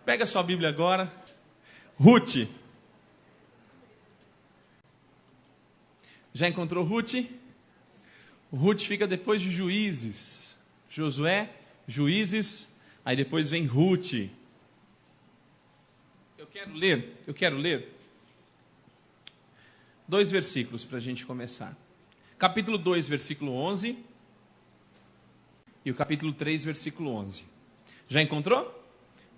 Pega a sua Bíblia agora. Ruth. Já encontrou Ruth? Ruth fica depois de Juízes. Josué, Juízes, aí depois vem Ruth. Eu quero ler 2 versículos para a gente começar. Capítulo 2, versículo 11 e o capítulo 3, versículo 11. Já encontrou?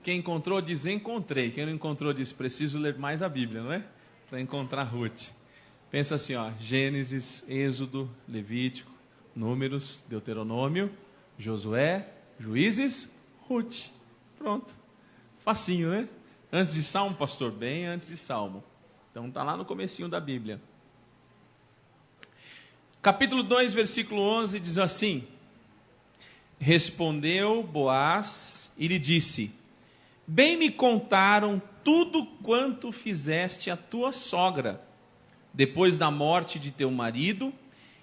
Quem encontrou diz encontrei. Quem não encontrou diz preciso ler mais a Bíblia, não é? Para encontrar Ruth. Pensa assim, ó, Gênesis, Êxodo, Levítico, Números, Deuteronômio, Josué, Juízes, Ruth. Pronto. Facinho, né? Antes de Salmo, pastor, bem antes de Salmo. Então está lá no comecinho da Bíblia. Capítulo 2, versículo 11 diz assim: Respondeu Boaz e lhe disse: Bem me contaram tudo quanto fizeste à tua sogra, depois da morte de teu marido,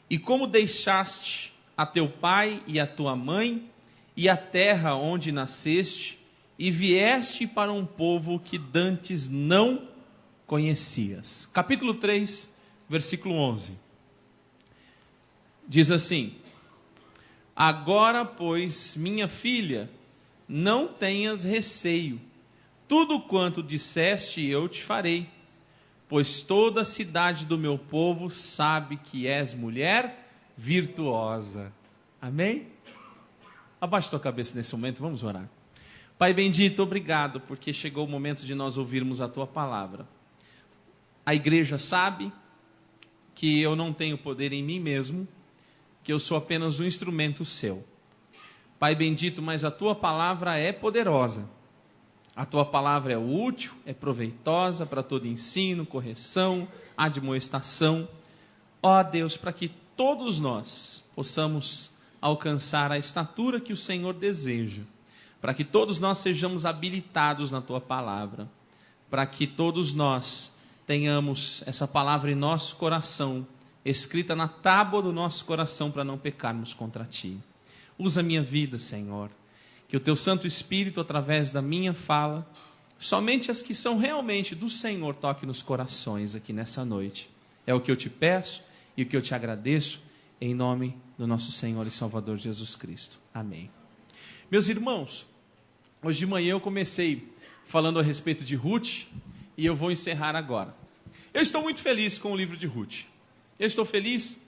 e como deixaste a teu pai e a tua mãe, e a terra onde nasceste, e vieste para um povo que dantes não conhecias. Capítulo 3, versículo 11. Diz assim: Agora, pois, minha filha, não tenhas receio. Tudo quanto disseste eu te farei, pois toda a cidade do meu povo sabe que és mulher virtuosa. Amém? Abaixa tua cabeça nesse momento, vamos orar. Pai bendito, obrigado, porque chegou o momento de nós ouvirmos a tua palavra. A igreja sabe que eu não tenho poder em mim mesmo, que eu sou apenas um instrumento seu. Pai bendito, mas a tua palavra é poderosa. A tua palavra é útil, é proveitosa para todo ensino, correção, admoestação. Ó Deus, para que todos nós possamos alcançar a estatura que o Senhor deseja, para que todos nós sejamos habilitados na tua palavra, para que todos nós tenhamos essa palavra em nosso coração, escrita na tábua do nosso coração, para não pecarmos contra ti. Usa a minha vida, Senhor, que o teu Santo Espírito, através da minha fala, somente as que são realmente do Senhor, toque nos corações aqui nessa noite. É o que eu te peço e o que eu te agradeço, em nome do nosso Senhor e Salvador Jesus Cristo. Amém. Meus irmãos, hoje de manhã eu comecei falando a respeito de Ruth e eu vou encerrar agora. Eu estou muito feliz com o livro de Ruth. Eu estou feliz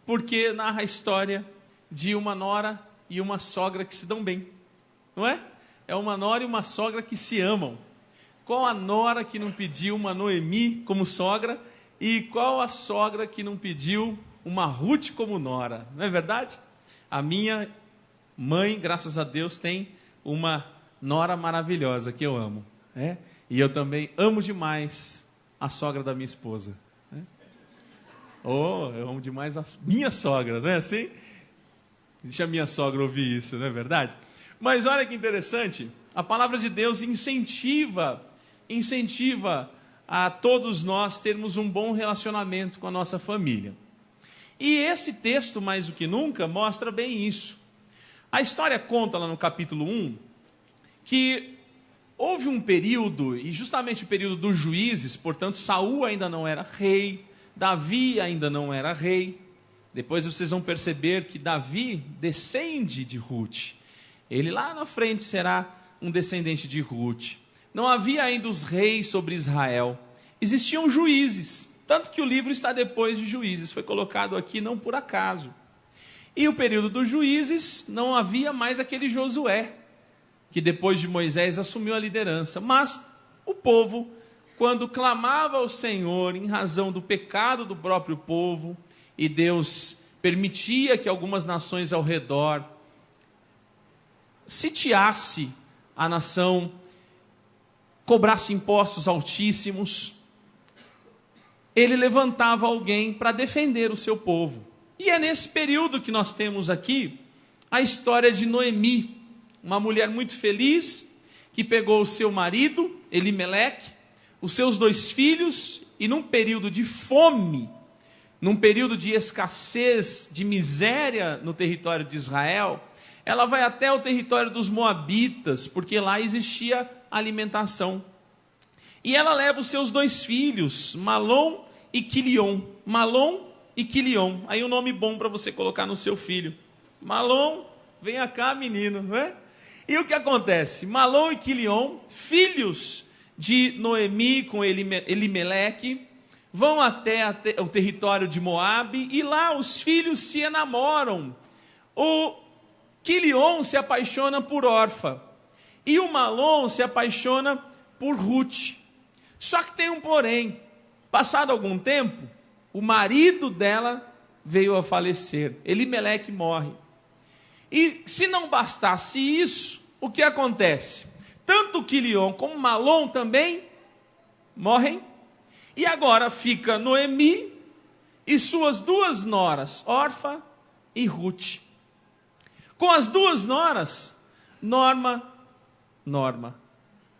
porque narra a história de uma nora e uma sogra que se dão bem, não é? É uma nora e uma sogra que se amam. Qual a nora que não pediu uma Noemi como sogra e qual a sogra que não pediu uma Ruth como nora, não é verdade? A minha mãe, graças a Deus, tem uma nora maravilhosa que eu amo, né? E eu também amo demais a sogra da minha esposa, né? Oh, eu amo demais a minha sogra, não é assim? Deixa a minha sogra ouvir isso, não é verdade? Mas olha que interessante, a palavra de Deus incentiva a todos nós termos um bom relacionamento com a nossa família. E esse texto, mais do que nunca, mostra bem isso. A história conta lá no capítulo 1, que houve um período, e justamente o período dos juízes, portanto Saul ainda não era rei, Davi ainda não era rei. Depois vocês vão perceber que Davi descende de Ruth. Ele lá na frente será um descendente de Ruth. Não havia ainda os reis sobre Israel. Existiam juízes, tanto que o livro está depois de Juízes. Foi colocado aqui não por acaso. E o período dos juízes não havia mais aquele Josué, que depois de Moisés assumiu a liderança. Mas o povo, quando clamava ao Senhor em razão do pecado do próprio povo, e Deus permitia que algumas nações ao redor sitiasse a nação, cobrasse impostos altíssimos, ele levantava alguém para defender o seu povo. E é nesse período que nós temos aqui a história de Noemi, uma mulher muito feliz, que pegou o seu marido, Elimeleque, os seus 2 filhos, e num período de fome, num período de escassez, de miséria no território de Israel, ela vai até o território dos Moabitas, porque lá existia alimentação. E ela leva os seus 2 filhos, Malom e Quilion. Malom e Quilion. Aí um nome bom para você colocar no seu filho. Malom, vem cá, menino, não é? E o que acontece? Malom e Quilion, filhos de Noemi com Elimeleque, vão até o território de Moabe, e lá os filhos se enamoram. O Quilion se apaixona por Orfa, e o Malom se apaixona por Ruth. Só que tem um porém. Passado algum tempo, o marido dela veio a falecer. Elimeleque morre. E se não bastasse isso, o que acontece? Tanto Quilion como Malom também morrem. E agora fica Noemi e suas 2 noras, Orfa e Ruth. Com as 2 noras, Norma.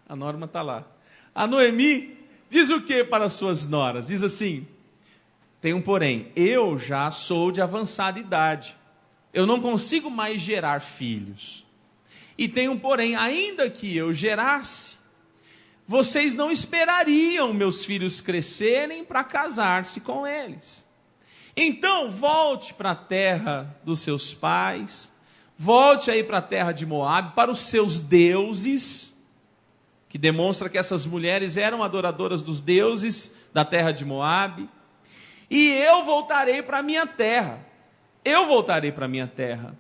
A Norma está lá. A Noemi diz o que para as suas noras? Diz assim: tem um porém, eu já sou de avançada idade, eu não consigo mais gerar filhos. E tem um porém, ainda que eu gerasse, vocês não esperariam meus filhos crescerem para casar-se com eles. Então volte para a terra dos seus pais, volte aí para a terra de Moabe, para os seus deuses, que demonstra que essas mulheres eram adoradoras dos deuses da terra de Moabe, e eu voltarei para a minha terra. Eu voltarei para a minha terra.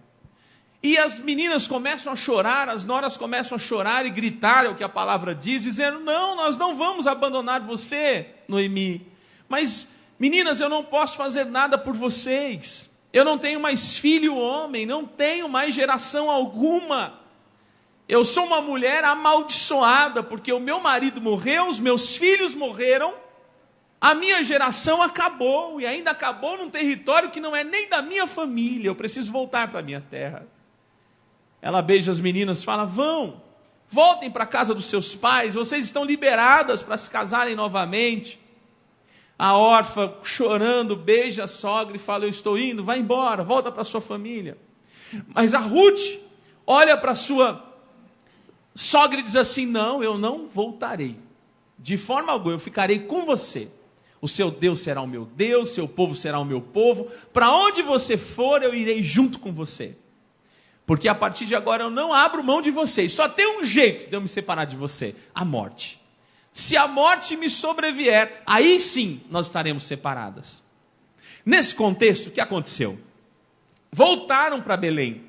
E as meninas começam a chorar, as noras começam a chorar e gritar, é o que a palavra diz, dizendo: não, nós não vamos abandonar você, Noemi. Mas, meninas, eu não posso fazer nada por vocês. Eu não tenho mais filho homem, não tenho mais geração alguma. Eu sou uma mulher amaldiçoada, porque o meu marido morreu, os meus filhos morreram, a minha geração acabou, e ainda acabou num território que não é nem da minha família. Eu preciso voltar para a minha terra. Ela beija as meninas e fala: voltem para a casa dos seus pais, vocês estão liberadas para se casarem novamente. A órfã, chorando, beija a sogra e fala: eu estou indo, vai embora, volta para a sua família. Mas a Ruth olha para a sua sogra e diz assim: não, eu não voltarei, de forma alguma, eu ficarei com você. O seu Deus será o meu Deus, seu povo será o meu povo, para onde você for eu irei junto com você. Porque a partir de agora eu não abro mão de vocês. Só tem um jeito de eu me separar de você: a morte. Se a morte me sobrevier, aí sim nós estaremos separadas. Nesse contexto, o que aconteceu? Voltaram para Belém.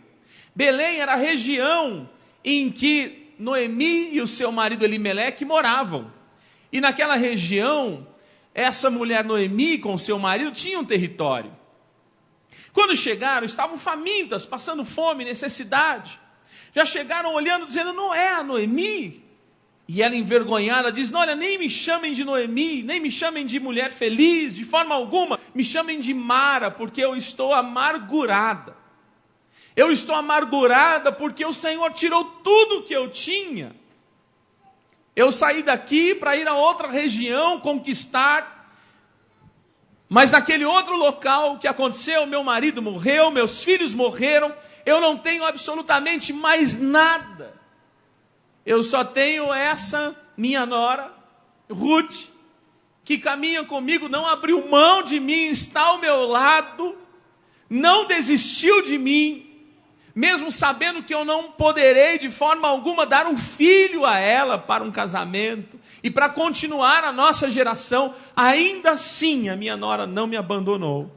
Belém era a região em que Noemi e o seu marido Elimeleque moravam. E naquela região, essa mulher Noemi com o seu marido tinham um território. Quando chegaram, estavam famintas, passando fome, necessidade. Já chegaram olhando, dizendo: não é a Noemi? E ela, envergonhada, diz: não, olha, nem me chamem de Noemi, nem me chamem de mulher feliz, de forma alguma. Me chamem de Mara, porque eu estou amargurada. Eu estou amargurada porque o Senhor tirou tudo que eu tinha. Eu saí daqui para ir a outra região, conquistar. Mas naquele outro local, o que aconteceu? Meu marido morreu, meus filhos morreram, eu não tenho absolutamente mais nada. Eu só tenho essa minha nora, Ruth, que caminha comigo, não abriu mão de mim, está ao meu lado, não desistiu de mim, mesmo sabendo que eu não poderei de forma alguma dar um filho a ela para um casamento, e para continuar a nossa geração, ainda assim a minha nora não me abandonou.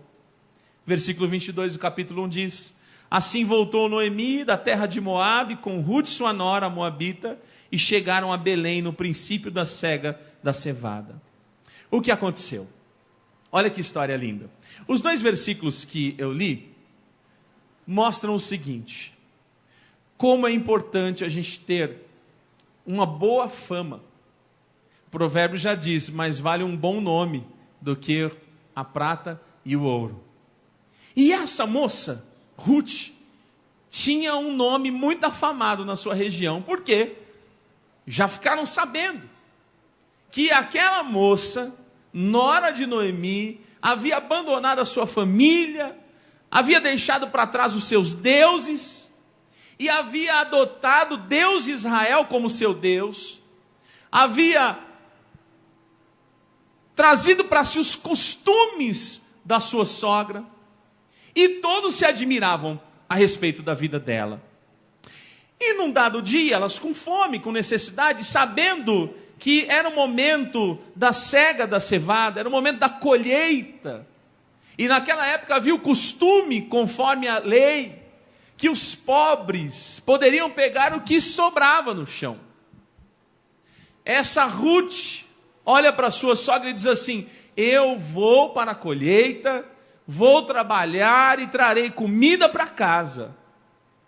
Versículo 22 do capítulo 1 diz: assim voltou Noemi da terra de Moabe com Ruth sua nora moabita, e chegaram a Belém no princípio da cega da cevada. O que aconteceu? Olha que história linda. Os 2 versículos que eu li mostram o seguinte: como é importante a gente ter uma boa fama. O provérbio já diz: mais vale um bom nome do que a prata e o ouro. E essa moça, Ruth, tinha um nome muito afamado na sua região. Por quê? Já ficaram sabendo que aquela moça, nora de Noemi, havia abandonado a sua família, havia deixado para trás os seus deuses, e havia adotado Deus de Israel como seu Deus, havia trazido para si os costumes da sua sogra, e todos se admiravam a respeito da vida dela. E num dado dia, elas com fome, com necessidade, sabendo que era o momento da cega da cevada, era o momento da colheita, e naquela época havia o costume, conforme a lei, que os pobres poderiam pegar o que sobrava no chão. Essa Ruth olha para sua sogra e diz assim: eu vou para a colheita, vou trabalhar e trarei comida para casa.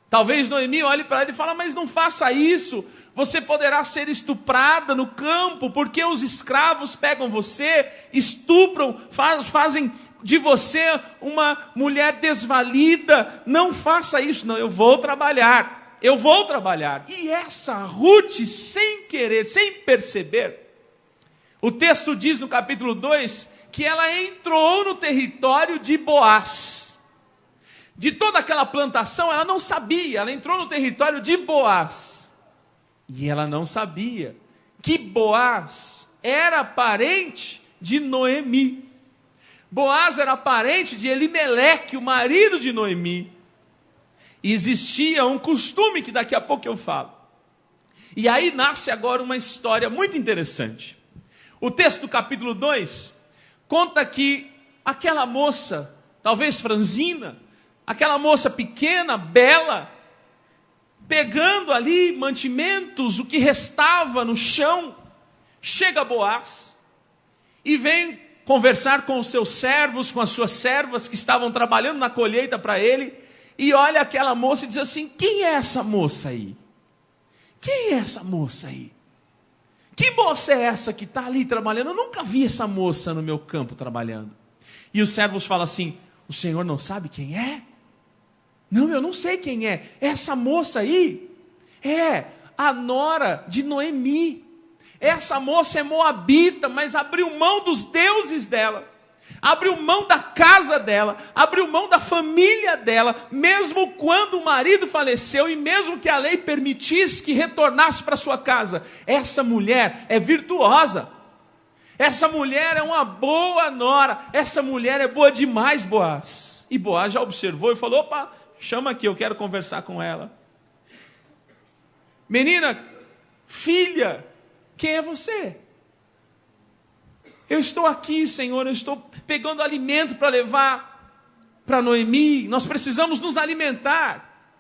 Talvez Noemi olhe para ela e fale: mas não faça isso, você poderá ser estuprada no campo, porque os escravos pegam você, estupram, fazem de você uma mulher desvalida. Não faça isso. Não, eu vou trabalhar. E essa Ruth, sem querer, sem perceber, o texto diz no capítulo 2 que ela entrou no território de Boaz. De toda aquela plantação ela não sabia, ela entrou no território de Boaz. E ela não sabia que Boaz era parente de Noemi. Boaz era parente de Elimeleque, o marido de Noemi. E existia um costume que daqui a pouco eu falo. E aí nasce agora uma história muito interessante. O texto do capítulo 2 conta que aquela moça, talvez franzina, aquela moça pequena, bela, pegando ali mantimentos, o que restava no chão, chega Boaz e vem conversar com os seus servos, com as suas servas que estavam trabalhando na colheita para ele, e olha aquela moça e diz assim: quem é essa moça aí? Quem é essa moça aí? Que moça é essa que está ali trabalhando? Eu nunca vi essa moça no meu campo trabalhando. E os servos falam assim: o senhor não sabe quem é? Não, eu não sei quem é. Essa moça aí é a nora de Noemi. Essa moça é moabita, mas abriu mão dos deuses dela, abriu mão da casa dela, abriu mão da família dela, mesmo quando o marido faleceu e mesmo que a lei permitisse que retornasse para sua casa. Essa mulher é virtuosa, essa mulher é uma boa nora, essa mulher é boa demais, Boaz. E Boaz já observou e falou: opa, chama aqui, eu quero conversar com ela. Menina, filha, quem é você? Eu estou aqui, Senhor, eu estou pegando alimento para levar para Noemi, nós precisamos nos alimentar.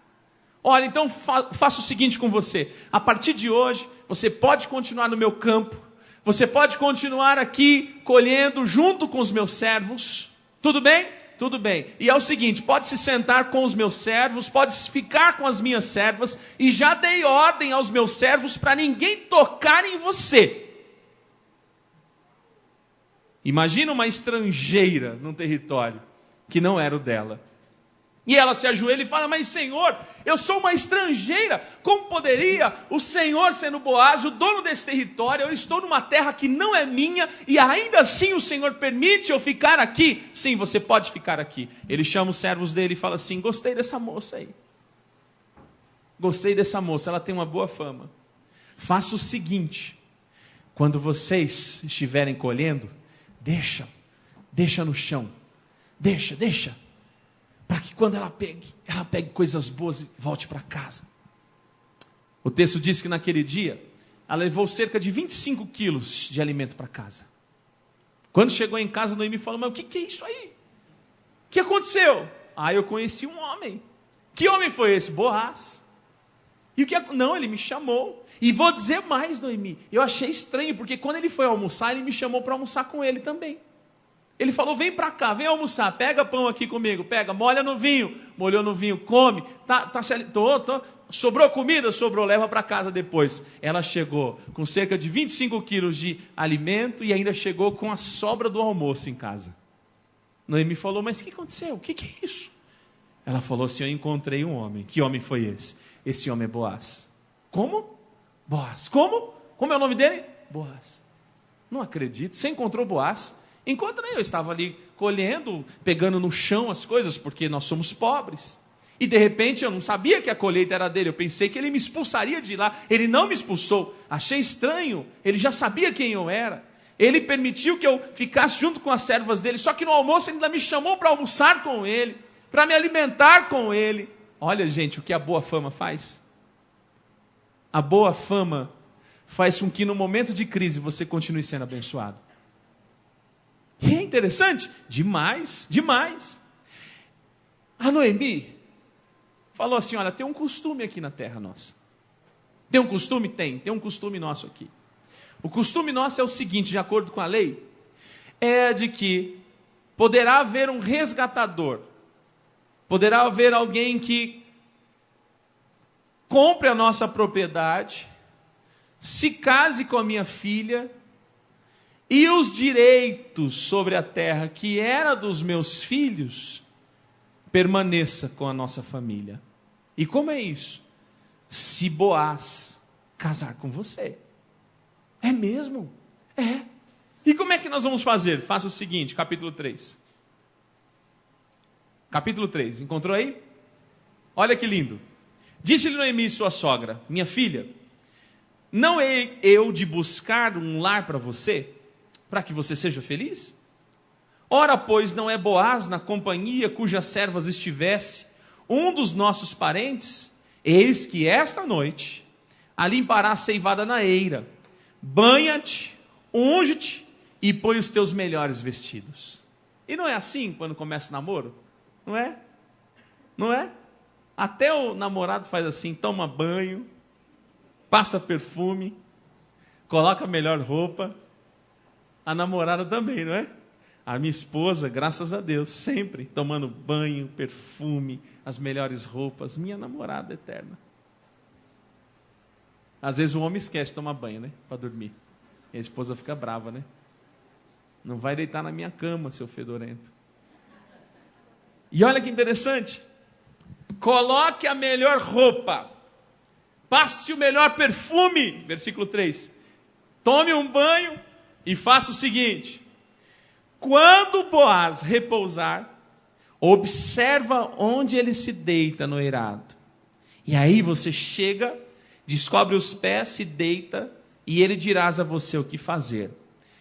Olha, então faça o seguinte com você: a partir de hoje, você pode continuar no meu campo, você pode continuar aqui colhendo junto com os meus servos, tudo bem? Tudo bem. E é o seguinte: pode se sentar com os meus servos, pode ficar com as minhas servas, e já dei ordem aos meus servos para ninguém tocar em você. Imagina uma estrangeira num território que não era o dela. E ela se ajoelha e fala: mas Senhor, eu sou uma estrangeira, como poderia o Senhor, sendo Boaz, o dono desse território, eu estou numa terra que não é minha, e ainda assim o Senhor permite eu ficar aqui? Sim, você pode ficar aqui. Ele chama os servos dele e fala assim: gostei dessa moça aí, gostei dessa moça, ela tem uma boa fama. Faça o seguinte: quando vocês estiverem colhendo, deixa no chão, deixa, para que quando ela pegue coisas boas e volte para casa. O texto diz que naquele dia, ela levou cerca de 25 quilos de alimento para casa. Quando chegou em casa, Noemi falou: mas o que é isso aí? O que aconteceu? Eu conheci um homem. Que homem foi esse? Boaz. E não, ele me chamou. E vou dizer mais, Noemi, eu achei estranho, porque quando ele foi almoçar, ele me chamou para almoçar com ele também. Ele falou: vem para cá, vem almoçar, pega pão aqui comigo, pega, molha no vinho, molhou no vinho, come, sobrou comida? Sobrou, leva para casa depois. Ela chegou com cerca de 25 quilos de alimento e ainda chegou com a sobra do almoço em casa. Noemi falou: mas o que aconteceu? O que é isso? Ela falou assim: eu encontrei um homem. Que homem foi esse? Esse homem é Boaz. Como? Boaz. Como? Como é o nome dele? Boaz. Não acredito. Você encontrou Boaz? Encontrei. Eu estava ali colhendo, pegando no chão as coisas, porque nós somos pobres. E de repente eu não sabia que a colheita era dele, eu pensei que ele me expulsaria de lá. Ele não me expulsou, achei estranho, ele já sabia quem eu era. Ele permitiu que eu ficasse junto com as servas dele, só que no almoço ele ainda me chamou para almoçar com ele, para me alimentar com ele. Olha, gente, o que a boa fama faz? A boa fama faz com que no momento de crise você continue sendo abençoado. E é interessante, demais, demais. A Noemi falou assim, olha, tem um costume aqui na terra nossa. Tem um costume? Tem um costume nosso aqui. O costume nosso é o seguinte, de acordo com a lei, é de que poderá haver um resgatador, poderá haver alguém que compre a nossa propriedade, se case com a minha filha, e os direitos sobre a terra que era dos meus filhos, permaneça com a nossa família. E como é isso? Se Boaz casar com você. É mesmo? É. E como é que nós vamos fazer? Faça o seguinte, capítulo 3. Capítulo 3, encontrou aí? Olha que lindo. Disse-lhe Noemi, sua sogra, minha filha, não hei eu de buscar um lar para você, para que você seja feliz? Ora, pois, não é Boaz na companhia cujas servas estivesse um dos nossos parentes? Eis que esta noite a limpará a ceivada na eira, banha-te, unge-te e põe os teus melhores vestidos. E não é assim quando começa o namoro? Não é? Não é? Até o namorado faz assim, toma banho, passa perfume, coloca a melhor roupa. A namorada também, não é? A minha esposa, graças a Deus, sempre tomando banho, perfume, as melhores roupas. Minha namorada eterna. Às vezes o homem esquece de tomar banho, né? Para dormir. E a esposa fica brava, né? Não vai deitar na minha cama, seu fedorento. E olha que interessante. Coloque a melhor roupa. Passe o melhor perfume. Versículo 3. Tome um banho e faça o seguinte. Quando Boaz repousar, observa onde ele se deita no eirado. E aí você chega, descobre os pés, se deita, e ele dirás a você o que fazer.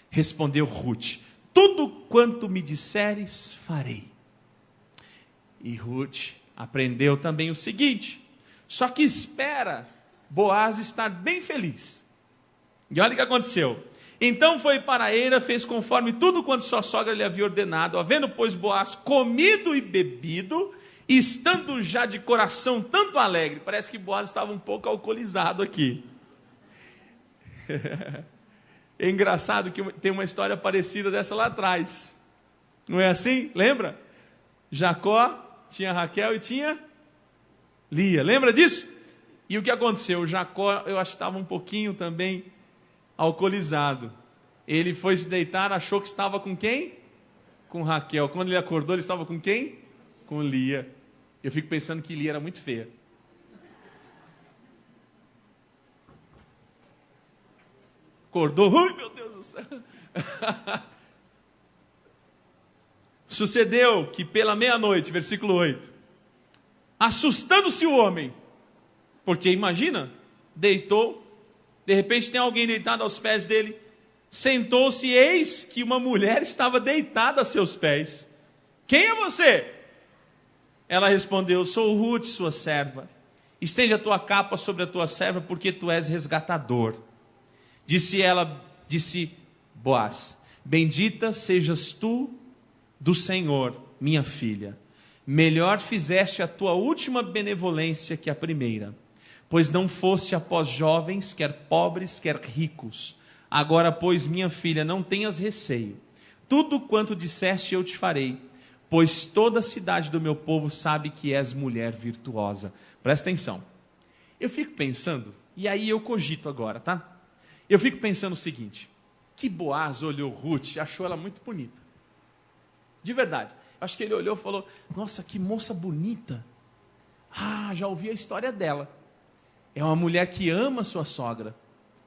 Respondeu Ruth, tudo quanto me disseres, farei. E Ruth aprendeu também o seguinte, só que espera Boaz estar bem feliz. E olha o que aconteceu. Então foi para a eira, fez conforme tudo quanto sua sogra lhe havia ordenado. Havendo, pois, Boaz comido e bebido, e estando já de coração tanto alegre. Parece que Boaz estava um pouco alcoolizado aqui. É engraçado que tem uma história parecida dessa lá atrás. Não é assim? Lembra? Jacó tinha Raquel e tinha Lia. Lembra disso? E o que aconteceu? Jacó, eu acho que estava um pouquinho também alcoolizado. Ele foi se deitar, achou que estava com quem? Com Raquel. Quando ele acordou, ele estava com quem? Com Lia. Eu fico pensando que Lia era muito feia. Acordou, ai meu Deus do céu. Sucedeu que pela meia-noite, versículo 8, assustando-se o homem, porque imagina, deitou, de repente tem alguém deitado aos pés dele, sentou-se, eis que uma mulher estava deitada a seus pés. Quem é você? Ela respondeu, sou Ruth, sua serva. Estende a tua capa sobre a tua serva, porque tu és resgatador. Disse Boaz, bendita sejas tu do Senhor, minha filha. Melhor fizeste a tua última benevolência que a primeira, pois não foste após jovens, quer pobres, quer ricos. Agora, pois, minha filha, não tenhas receio. Tudo quanto disseste eu te farei, pois toda a cidade do meu povo sabe que és mulher virtuosa. Presta atenção. Eu fico pensando, e aí eu cogito agora, tá? Eu fico pensando o seguinte, que Boaz olhou Ruth, achou ela muito bonita. De verdade. Acho que ele olhou e falou, nossa, que moça bonita. Ah, já ouvi a história dela. É uma mulher que ama sua sogra.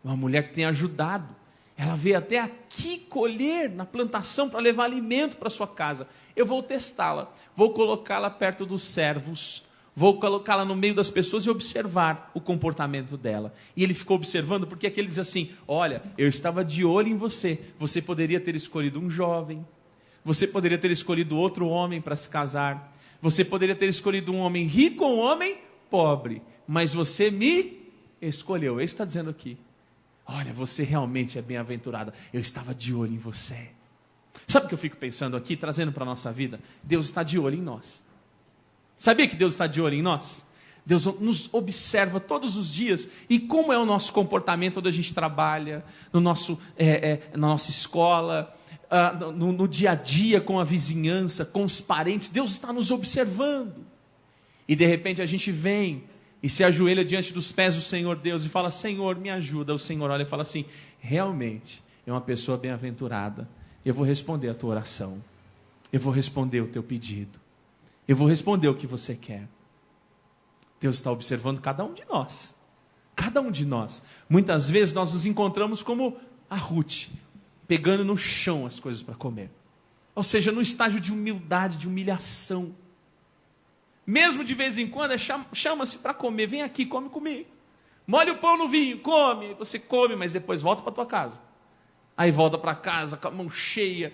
Uma mulher que tem ajudado. Ela veio até aqui colher na plantação para levar alimento para sua casa. Eu vou testá-la. Vou colocá-la perto dos servos. Vou colocá-la no meio das pessoas e observar o comportamento dela. E ele ficou observando, porque aqui ele diz assim: olha, eu estava de olho em você. Você poderia ter escolhido um jovem. Você poderia ter escolhido outro homem para se casar. Você poderia ter escolhido um homem rico ou um homem pobre. Mas você me escolheu. Ele está dizendo aqui: olha, você realmente é bem-aventurada. Eu estava de olho em você. Sabe o que eu fico pensando aqui, trazendo para a nossa vida? Deus está de olho em nós. Sabia que Deus está de olho em nós? Deus nos observa todos os dias. E como é o nosso comportamento quando a gente trabalha, na nossa escola, no dia a dia, com a vizinhança, com os parentes. Deus está nos observando. E de repente a gente vem e se ajoelha diante dos pés do Senhor Deus e fala: Senhor, me ajuda. O Senhor olha e fala assim: realmente é uma pessoa bem-aventurada. Eu vou responder a tua oração. Eu vou responder o teu pedido. Eu vou responder o que você quer. Deus está observando cada um de nós. Cada um de nós. Muitas vezes nós nos encontramos como a Ruth, pegando no chão as coisas para comer. Ou seja, no estágio de humildade, de humilhação. Mesmo de vez em quando, chama-se para comer. Vem aqui, come comigo. Molha o pão no vinho, come. Você come, mas depois volta para a tua casa. Aí volta para casa com a mão cheia,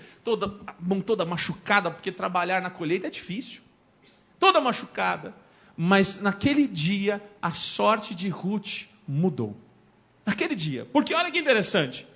a mão toda machucada, porque trabalhar na colheita é difícil. Toda machucada. Mas naquele dia, a sorte de Ruth mudou. Naquele dia. Porque olha que interessante.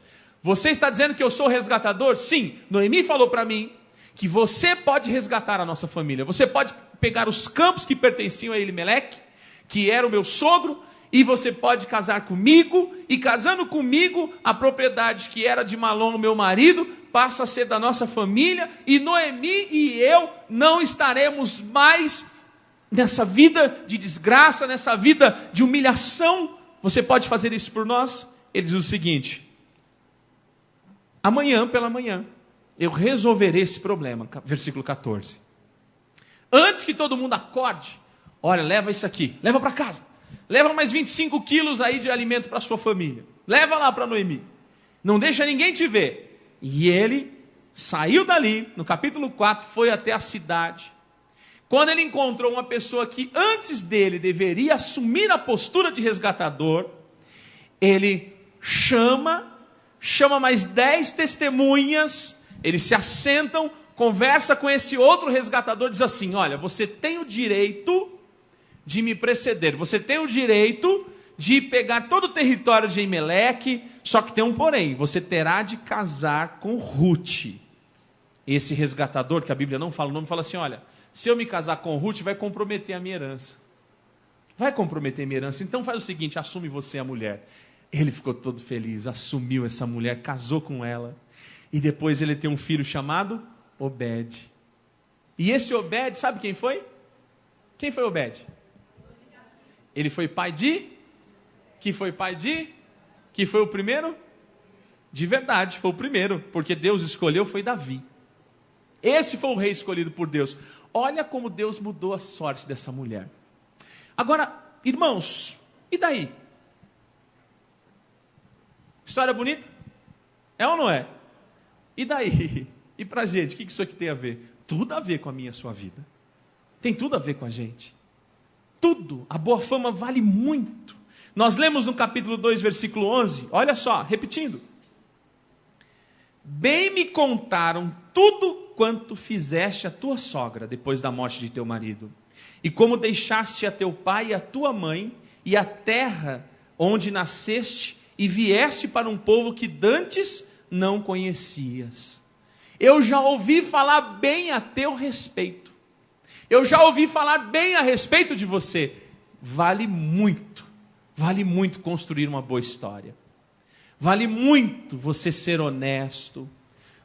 Você está dizendo que eu sou resgatador? Sim. Noemi falou para mim que você pode resgatar a nossa família. Você pode pegar os campos que pertenciam a Elimeleque, que era o meu sogro, e você pode casar comigo, e casando comigo, a propriedade que era de Malom, meu marido, passa a ser da nossa família, e Noemi e eu não estaremos mais nessa vida de desgraça, nessa vida de humilhação. Você pode fazer isso por nós? Ele diz o seguinte: amanhã pela manhã, eu resolverei esse problema. Versículo 14. Antes que todo mundo acorde, olha, leva isso aqui, leva para casa. Leva mais 25 quilos aí de alimento para sua família. Leva lá para Noemi. Não deixa ninguém te ver. E ele saiu dali, no capítulo 4, foi até a cidade. Quando ele encontrou uma pessoa que antes dele deveria assumir a postura de resgatador, ele chama mais 10 testemunhas, eles se assentam, conversa com esse outro resgatador, diz assim: olha, você tem o direito de me preceder, você tem o direito de pegar todo o território de Elimeleque, só que tem um porém, você terá de casar com Ruth. Esse resgatador, que a Bíblia não fala o nome, fala assim: olha, se eu me casar com Ruth, vai comprometer a minha herança. Vai comprometer a minha herança, então faz o seguinte, assume você a mulher. Ele ficou todo feliz, assumiu essa mulher, casou com ela, e depois ele tem um filho chamado Obed. E esse Obed, sabe quem foi? Quem foi Obed? Ele foi pai de? Que foi pai de? Que foi o primeiro? De verdade, foi o primeiro, porque Deus escolheu, foi Davi. Esse foi o rei escolhido por Deus. Olha como Deus mudou a sorte dessa mulher. Agora, irmãos, e daí? História bonita? É ou não é? E daí? E pra gente, o que isso aqui tem a ver? Tudo a ver com a minha e a sua vida. Tem tudo a ver com a gente. Tudo. A boa fama vale muito. Nós lemos no capítulo 2, versículo 11. Olha só, repetindo. Bem me contaram tudo quanto fizeste a tua sogra depois da morte de teu marido. E como deixaste a teu pai e a tua mãe e a terra onde nasceste e vieste para um povo que dantes não conhecias. Eu já ouvi falar bem a teu respeito. Eu já ouvi falar bem a respeito de você. Vale muito construir uma boa história. Vale muito você ser honesto.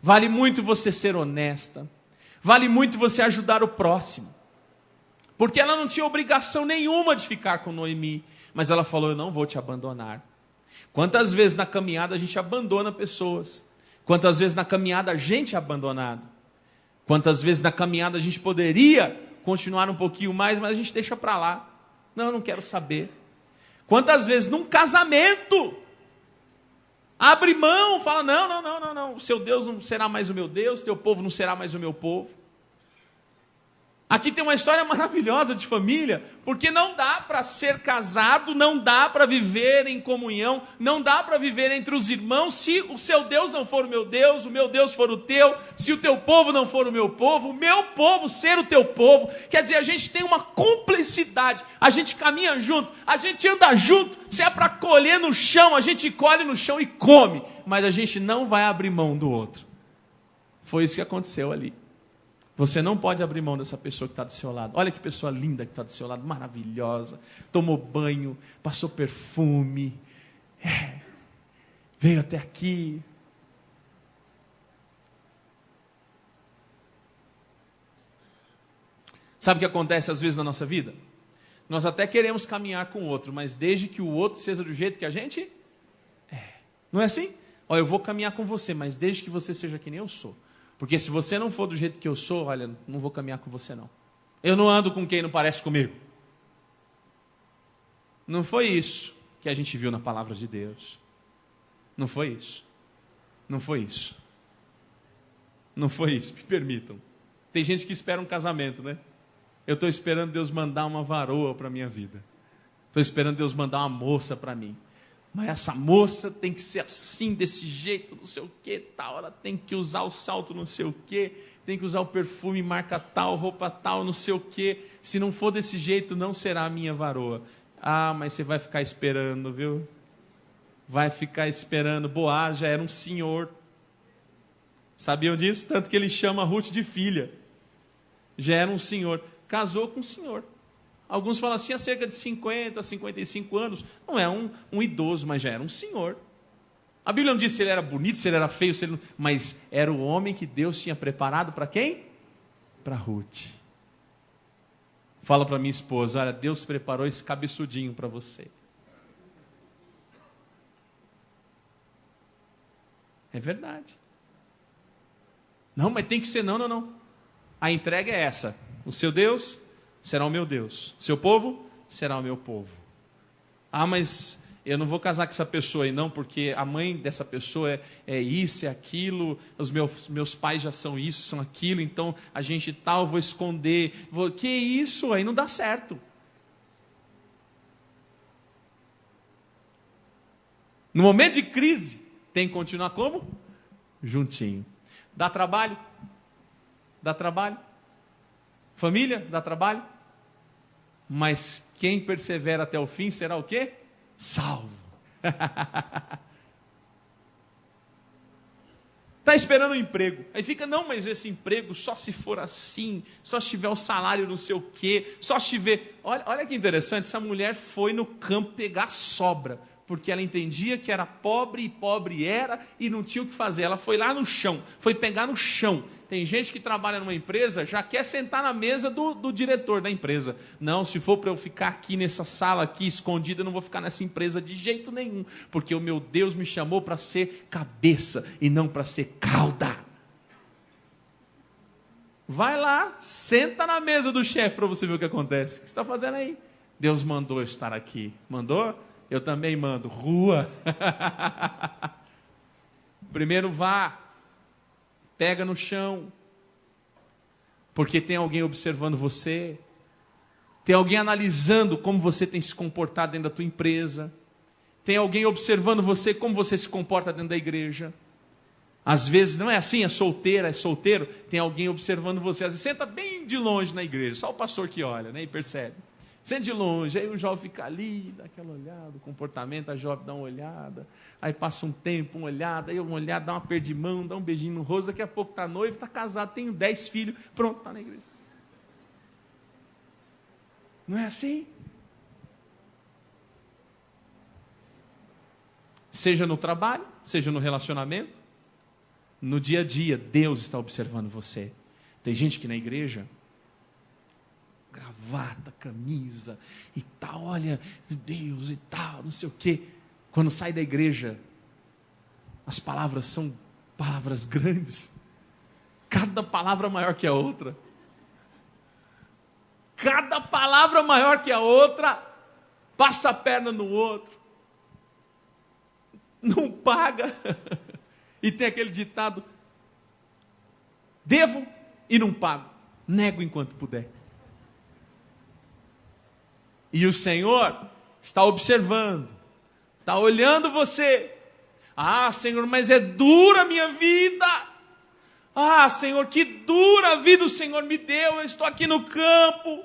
Vale muito você ser honesta. Vale muito você ajudar o próximo. Porque ela não tinha obrigação nenhuma de ficar com Noemi. Mas ela falou: eu não vou te abandonar. Quantas vezes na caminhada a gente abandona pessoas? Quantas vezes na caminhada a gente é abandonado? Quantas vezes na caminhada a gente poderia continuar um pouquinho mais, mas a gente deixa para lá. Não, eu não quero saber. Quantas vezes num casamento abre mão, fala: não, o seu Deus não será mais o meu Deus, teu povo não será mais o meu povo. Aqui tem uma história maravilhosa de família, porque não dá para ser casado, não dá para viver em comunhão, não dá para viver entre os irmãos, se o seu Deus não for o meu Deus for o teu, se o teu povo não for o meu povo ser o teu povo. Quer dizer, a gente tem uma cumplicidade, a gente caminha junto, a gente anda junto, se é para colher no chão, a gente colhe no chão e come, mas a gente não vai abrir mão do outro. Foi isso que aconteceu ali. Você não pode abrir mão dessa pessoa que está do seu lado. Olha que pessoa linda que está do seu lado, maravilhosa. Tomou banho, passou perfume, veio até aqui. Sabe o que acontece às vezes na nossa vida? Nós até queremos caminhar com o outro, mas desde que o outro seja do jeito que a gente é. Não é assim? Olha, eu vou caminhar com você, mas desde que você seja que nem eu sou. Porque se você não for do jeito que eu sou, olha, não vou caminhar com você não. Eu não ando com quem não parece comigo. Não foi isso que a gente viu na palavra de Deus. Não foi isso. Não foi isso. Não foi isso, me permitam. Tem gente que espera um casamento, né? Eu estou esperando Deus mandar uma varoa para a minha vida. Estou esperando Deus mandar uma moça para mim. Mas essa moça tem que ser assim, desse jeito, não sei o que, tal. Ela tem que usar o salto não sei o que, tem que usar o perfume marca tal, roupa tal, não sei o que. Se não for desse jeito, não será a minha varoa. Ah, mas você vai ficar esperando, viu? Vai ficar esperando. Boaz já era um senhor. Sabiam disso? Tanto que ele chama Ruth de filha. Já era um senhor. Casou com um senhor. Alguns falam assim, tinha cerca de 50, 55 anos. Não é um idoso, mas já era um senhor. A Bíblia não diz se ele era bonito, se ele era feio, se ele... mas era o homem que Deus tinha preparado para quem? Para Ruth. Fala para minha esposa, olha, Deus preparou esse cabeçudinho para você. É verdade. Não, mas tem que ser não. A entrega é essa. O seu Deus será o meu Deus. Seu povo será o meu povo. Ah, mas eu não vou casar com essa pessoa aí não, porque a mãe dessa pessoa é isso, é aquilo, os meus pais já são isso, são aquilo, então a gente tal, vou esconder. Que isso? Aí não dá certo. No momento de crise, tem que continuar como? Juntinho. Dá trabalho? Dá trabalho. Família? Dá trabalho. Mas quem persevera até o fim será o quê? Salvo. Está esperando um emprego. Aí fica, não, mas esse emprego só se for assim, só se tiver o salário não sei o quê, só se tiver... Olha que interessante, essa mulher foi no campo pegar sobra, porque ela entendia que era pobre e pobre era e não tinha o que fazer. Ela foi lá no chão, foi pegar no chão. Tem gente que trabalha numa empresa, já quer sentar na mesa do diretor da empresa. Não, se for para eu ficar aqui nessa sala aqui escondida, eu não vou ficar nessa empresa de jeito nenhum, porque o meu Deus me chamou para ser cabeça e não para ser cauda. Vai lá, senta na mesa do chefe para você ver o que acontece. O que você está fazendo aí? Deus mandou eu estar aqui. Mandou? Eu também mando. Rua. Primeiro vá. Pega no chão, porque tem alguém observando você, tem alguém analisando como você tem se comportado dentro da tua empresa, tem alguém observando você, como você se comporta dentro da igreja. Às vezes não é assim, é solteira, é solteiro, tem alguém observando você, às vezes senta bem de longe na igreja, só o pastor que olha, né, e percebe. Senta de longe, aí o jovem fica ali, dá aquela olhada, o comportamento, a jovem dá uma olhada, aí passa um tempo, uma olhada, dá uma perda de mão, dá um beijinho no rosto, daqui a pouco está noivo, está casado, tem 10 filhos, pronto, está na igreja. Não é assim? Seja no trabalho, seja no relacionamento, no dia a dia, Deus está observando você. Tem gente que na igreja... gravata, camisa e tal, olha, Deus e tal, não sei o quê. Quando sai da igreja, as palavras são palavras grandes. Cada palavra maior que a outra. Cada palavra maior que a outra. Passa a perna no outro. Não paga. E tem aquele ditado: devo e não pago. Nego enquanto puder. E o Senhor está observando, está olhando você. Ah, Senhor, mas é dura a minha vida. Ah, Senhor, que dura a vida o Senhor me deu. Eu estou aqui no campo,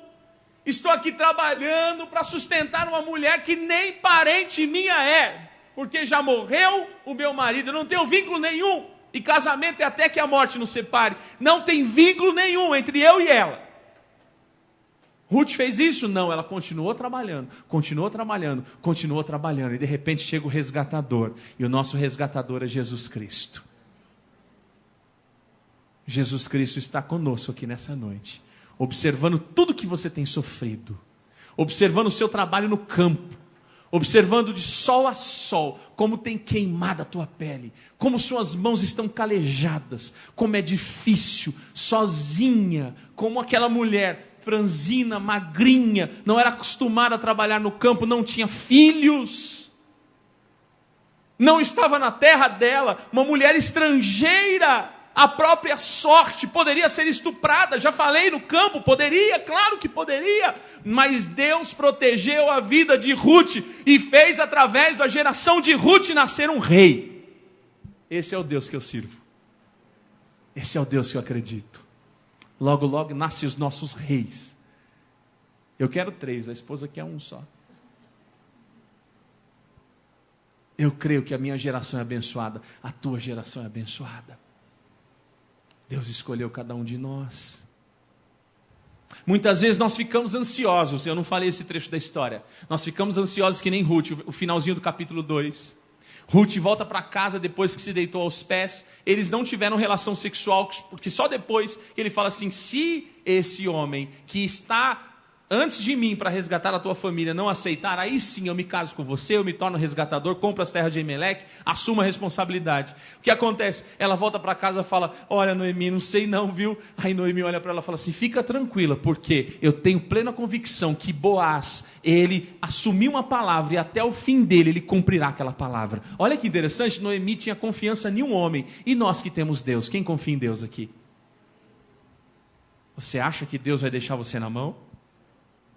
estou aqui trabalhando para sustentar uma mulher que nem parente minha é, porque já morreu o meu marido, eu não tenho vínculo nenhum. E casamento é até que a morte nos separe. Não tem vínculo nenhum entre eu e ela. Ruth fez isso? Não, ela continuou trabalhando, continuou trabalhando, continuou trabalhando. E de repente chega o resgatador. E o nosso resgatador é Jesus Cristo. Jesus Cristo está conosco aqui nessa noite, observando tudo que você tem sofrido, observando o seu trabalho no campo, observando de sol a sol, como tem queimado a tua pele, como suas mãos estão calejadas, como é difícil, sozinha, como aquela mulher franzina, magrinha, não era acostumada a trabalhar no campo, não tinha filhos, não estava na terra dela, uma mulher estrangeira, a própria sorte, poderia ser estuprada, já falei no campo, poderia, claro que poderia, mas Deus protegeu a vida de Ruth, e fez através da geração de Ruth nascer um rei. Esse é o Deus que eu sirvo, esse é o Deus que eu acredito. Logo, logo nascem os nossos reis. Eu quero 3, a esposa quer 1 só. Eu creio que a minha geração é abençoada, a tua geração é abençoada. Deus escolheu cada um de nós. Muitas vezes nós ficamos ansiosos, eu não falei esse trecho da história, nós ficamos ansiosos que nem Ruth, o finalzinho do capítulo 2. Ruth volta para casa depois que se deitou aos pés. Eles não tiveram relação sexual, porque só depois ele fala assim: se esse homem que está antes de mim para resgatar a tua família não aceitar, aí sim eu me caso com você, eu me torno resgatador, compro as terras de Emelec, assumo a responsabilidade. O que acontece? Ela volta para casa e fala: olha, Noemi, não sei não, viu? Aí Noemi olha para ela e fala assim: fica tranquila, porque eu tenho plena convicção que Boaz, ele assumiu uma palavra e até o fim dele ele cumprirá aquela palavra. Olha que interessante, Noemi tinha confiança em um homem, e nós que temos Deus, quem confia em Deus aqui? Você acha que Deus vai deixar você na mão?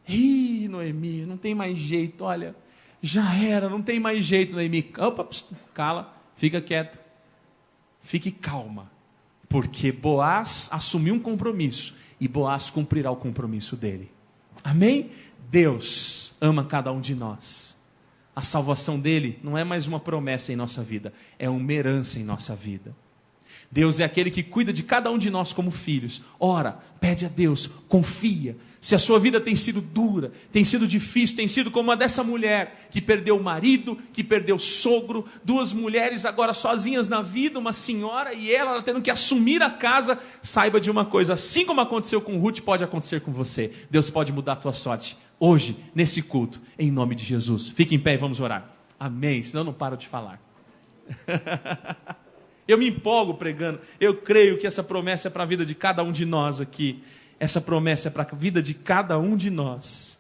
Ih, Noemi, não tem mais jeito, olha, já era, não tem mais jeito, Noemi. Opa, cala, fica quieta, fique calma, porque Boaz assumiu um compromisso, e Boaz cumprirá o compromisso dele. Amém? Deus ama cada um de nós. A salvação dele não é mais uma promessa em nossa vida, é uma herança em nossa vida. Deus é aquele que cuida de cada um de nós como filhos. Ora, pede a Deus, confia. Se a sua vida tem sido dura, tem sido difícil, tem sido como a dessa mulher que perdeu o marido, que perdeu o sogro, 2 mulheres agora sozinhas na vida, uma senhora e ela tendo que assumir a casa, saiba de uma coisa: assim como aconteceu com Ruth, pode acontecer com você. Deus pode mudar a tua sorte hoje, nesse culto, em nome de Jesus. Fique em pé e vamos orar. Amém, senão eu não paro de falar. Eu me empolgo pregando. Eu creio que essa promessa é para a vida de cada um de nós aqui. Essa promessa é para a vida de cada um de nós.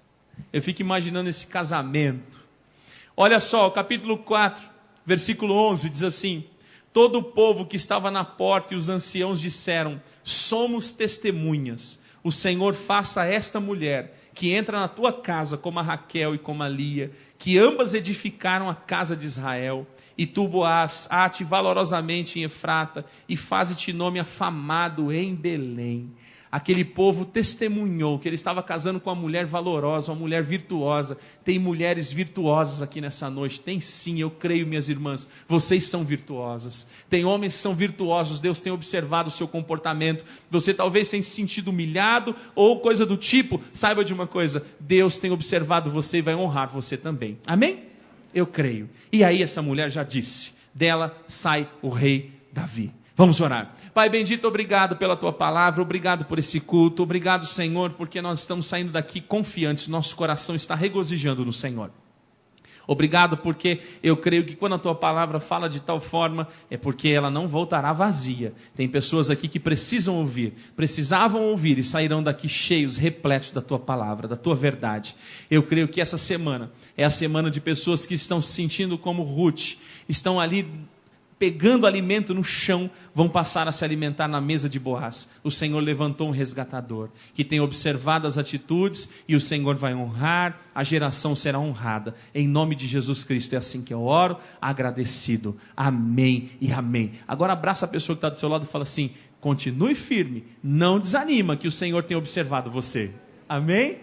Eu fico imaginando esse casamento. Olha só, o capítulo 4, versículo 11, diz assim: todo o povo que estava na porta e os anciãos disseram: somos testemunhas. O Senhor faça a esta mulher que entra na tua casa como a Raquel e como a Lia, que ambas edificaram a casa de Israel, e tu, Boaz, ate valorosamente em Efrata, e faze-te nome afamado em Belém. Aquele povo testemunhou que ele estava casando com uma mulher valorosa, uma mulher virtuosa. Tem mulheres virtuosas aqui nessa noite? Tem sim, eu creio, minhas irmãs, vocês são virtuosas. Tem homens que são virtuosos, Deus tem observado o seu comportamento. Você talvez tenha se sentido humilhado ou coisa do tipo. Saiba de uma coisa: Deus tem observado você e vai honrar você também. Amém? Eu creio. E aí essa mulher já disse: dela sai o rei Davi. Vamos orar. Pai bendito, obrigado pela tua palavra, obrigado por esse culto, obrigado, Senhor, porque nós estamos saindo daqui confiantes, nosso coração está regozijando no Senhor. Obrigado porque eu creio que quando a tua palavra fala de tal forma, é porque ela não voltará vazia. Tem pessoas aqui que precisam ouvir, precisavam ouvir e sairão daqui cheios, repletos da tua palavra, da tua verdade. Eu creio que essa semana é a semana de pessoas que estão se sentindo como Ruth, estão ali pegando alimento no chão, vão passar a se alimentar na mesa de Boaz. O Senhor levantou um resgatador, que tem observado as atitudes, e o Senhor vai honrar, a geração será honrada. Em nome de Jesus Cristo, é assim que eu oro, agradecido. Amém e amém. Agora abraça a pessoa que está do seu lado e fala assim: continue firme, não desanima, que o Senhor tem observado você. Amém?